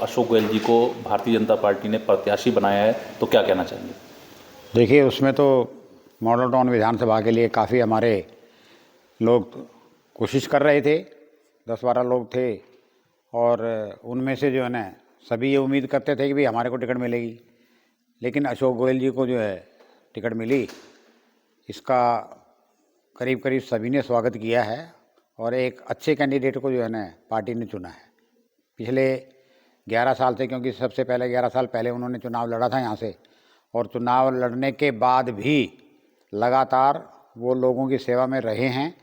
अशोक गोयल जी को भारतीय जनता पार्टी ने प्रत्याशी बनाया है, तो क्या कहना चाहेंगे? देखिए, उसमें तो मॉडल टाउन विधानसभा के लिए काफ़ी हमारे लोग कोशिश कर रहे थे। 10-12 लोग थे और उनमें से जो है ना सभी ये उम्मीद करते थे कि भाई हमारे को टिकट मिलेगी, लेकिन अशोक गोयल जी को जो है टिकट मिली। इसका करीब करीब सभी ने स्वागत किया है और एक अच्छे कैंडिडेट को जो है ना पार्टी ने चुना है। पिछले 11 साल से, क्योंकि सबसे पहले 11 साल पहले उन्होंने चुनाव लड़ा था यहाँ से, और चुनाव लड़ने के बाद भी लगातार वो लोगों की सेवा में रहे हैं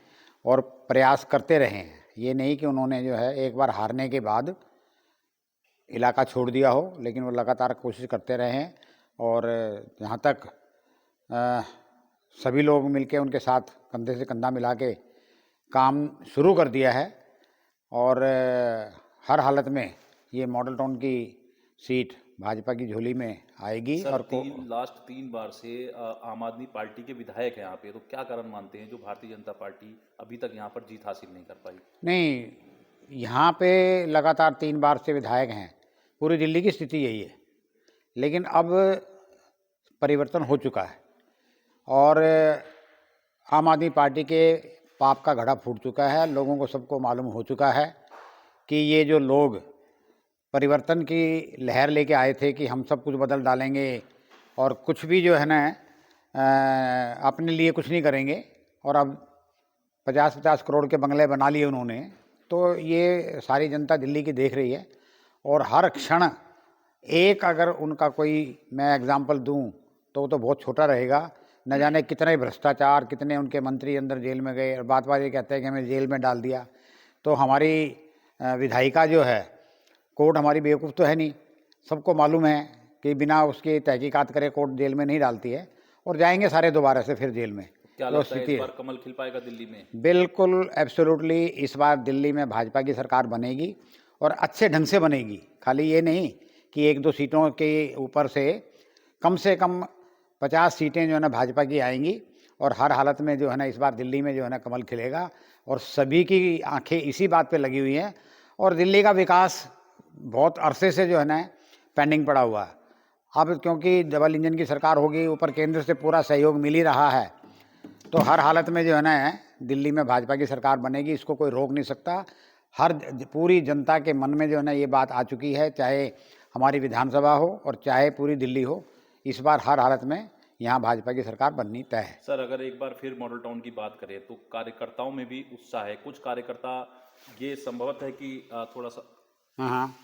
और प्रयास करते रहे हैं। ये नहीं कि उन्होंने जो है एक बार हारने के बाद इलाका छोड़ दिया हो, लेकिन वो लगातार कोशिश करते रहे हैं। और जहाँ तक सभी लोग मिलके उनके साथ कंधे से कंधा मिला के काम शुरू कर दिया है और हर हालत में ये मॉडल टाउन की सीट भाजपा की झोली में आएगी। सर, और लास्ट 3 बार से आम आदमी पार्टी के विधायक हैं यहाँ पे, तो क्या कारण मानते हैं जो भारतीय जनता पार्टी अभी तक यहाँ पर जीत हासिल नहीं कर पाई? नहीं, यहाँ पे लगातार 3 बार से विधायक हैं। पूरी दिल्ली की स्थिति यही है, लेकिन अब परिवर्तन हो चुका है और आम आदमी पार्टी के पाप का घड़ा फूट चुका है। लोगों को सबको मालूम हो चुका है कि ये जो लोग परिवर्तन की लहर लेके आए थे कि हम सब कुछ बदल डालेंगे और कुछ भी जो है ना अपने लिए कुछ नहीं करेंगे, और अब 50-50 करोड़ के बंगले बना लिए उन्होंने, तो ये सारी जनता दिल्ली की देख रही है। और हर क्षण एक अगर उनका कोई मैं एग्जाम्पल दूं तो वो तो बहुत छोटा रहेगा। न जाने कितने भ्रष्टाचार, कितने उनके मंत्री अंदर जेल में गए, और बात बात ये कहते हैं कि हमें जेल में डाल दिया। तो हमारी विधायिका जो है, कोर्ट हमारी बेवकूफ़ तो है नहीं, सबको मालूम है कि बिना उसकी तहकीकात करे कोर्ट जेल में नहीं डालती है, और जाएंगे सारे दोबारा से फिर जेल में। क्या जो लगता है स्थिति इस है, बार कमल खिल पाएगा दिल्ली में? बिल्कुल एब्सोल्युटली इस बार दिल्ली में भाजपा की सरकार बनेगी और अच्छे ढंग से बनेगी। खाली ये नहीं कि 1-2 सीटों के ऊपर से कम 50 सीटें जो है ना भाजपा की आएंगी, और हर हालत में जो है ना इस बार दिल्ली में जो है ना कमल खिलेगा। और सभी की आंखें इसी बात पे लगी हुई हैं, और दिल्ली का विकास बहुत अरसे से जो है ना पेंडिंग पड़ा हुआ है। अब क्योंकि डबल इंजन की सरकार होगी, ऊपर केंद्र से पूरा सहयोग मिल ही रहा है, तो हर हालत में जो है ना दिल्ली में भाजपा की सरकार बनेगी। इसको कोई रोक नहीं सकता। पूरी जनता के मन में जो है ना ये बात आ चुकी है, चाहे हमारी विधानसभा हो और चाहे पूरी दिल्ली हो, इस बार हर हालत में यहाँ भाजपा की सरकार बननी तय है। सर, अगर एक बार फिर मॉडल टाउन की बात करें तो कार्यकर्ताओं में भी उत्साह है। कुछ कार्यकर्ता, ये संभवतः है कि हाँ,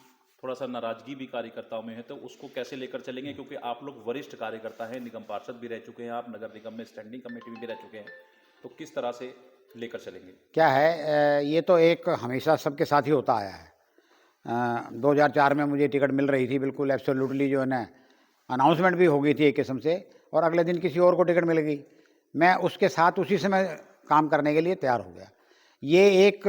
थोड़ा सा नाराजगी भी कार्यकर्ताओं में है, तो उसको कैसे लेकर चलेंगे? क्योंकि आप लोग वरिष्ठ कार्यकर्ता हैं, निगम पार्षद भी रह चुके हैं, आप नगर निगम में स्टैंडिंग कमेटी में भी रह चुके हैं, तो किस तरह से लेकर चलेंगे? क्या है, ये तो एक हमेशा सबके साथ ही होता आया है। 2004 में मुझे टिकट मिल रही थी, बिल्कुल एब्सोल्युटली जो है ना अनाउंसमेंट भी हो गई थी एक किस्म से, और अगले दिन किसी और को टिकट मिल गई। मैं उसके साथ उसी समय काम करने के लिए तैयार हो गया। ये एक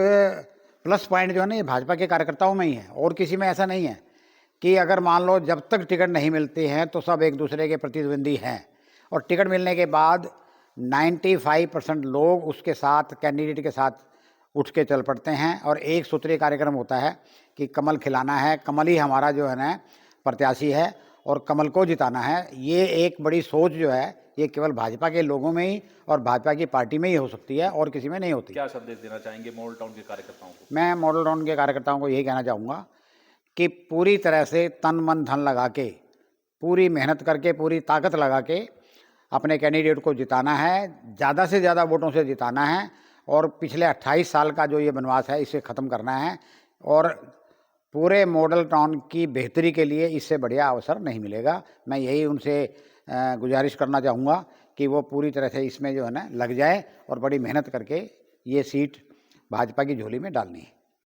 प्लस पॉइंट जो है ना ये भाजपा के कार्यकर्ताओं में ही है, और किसी में ऐसा नहीं है कि अगर मान लो जब तक टिकट नहीं मिलते हैं तो सब एक दूसरे के प्रतिद्वंदी हैं, और टिकट मिलने के बाद 95% लोग उसके साथ, कैंडिडेट के साथ उठ के चल पड़ते हैं, और एक सूत्रीय कार्यक्रम होता है कि कमल खिलाना है, कमल ही हमारा जो है ना प्रत्याशी है और कमल को जिताना है। ये एक बड़ी सोच जो है ये केवल भाजपा के लोगों में ही और भाजपा की पार्टी में ही हो सकती है, और किसी में नहीं होती। क्या संदेश देना चाहेंगे मॉडल टाउन के कार्यकर्ताओं को? मैं मॉडल टाउन के कार्यकर्ताओं को यही कहना चाहूँगा कि पूरी तरह से तन मन धन लगा के, पूरी मेहनत करके, पूरी ताकत लगा के अपने कैंडिडेट को जिताना है, ज़्यादा से ज़्यादा वोटों से जिताना है, और पिछले 28 साल का जो ये बनवास है इसे ख़त्म करना है। और पूरे मॉडल टाउन की बेहतरी के लिए इससे बढ़िया अवसर नहीं मिलेगा। मैं यही उनसे गुजारिश करना चाहूँगा कि वो पूरी तरह से इसमें जो है ना लग जाए और बड़ी मेहनत करके ये सीट भाजपा की झोली में डालनी है।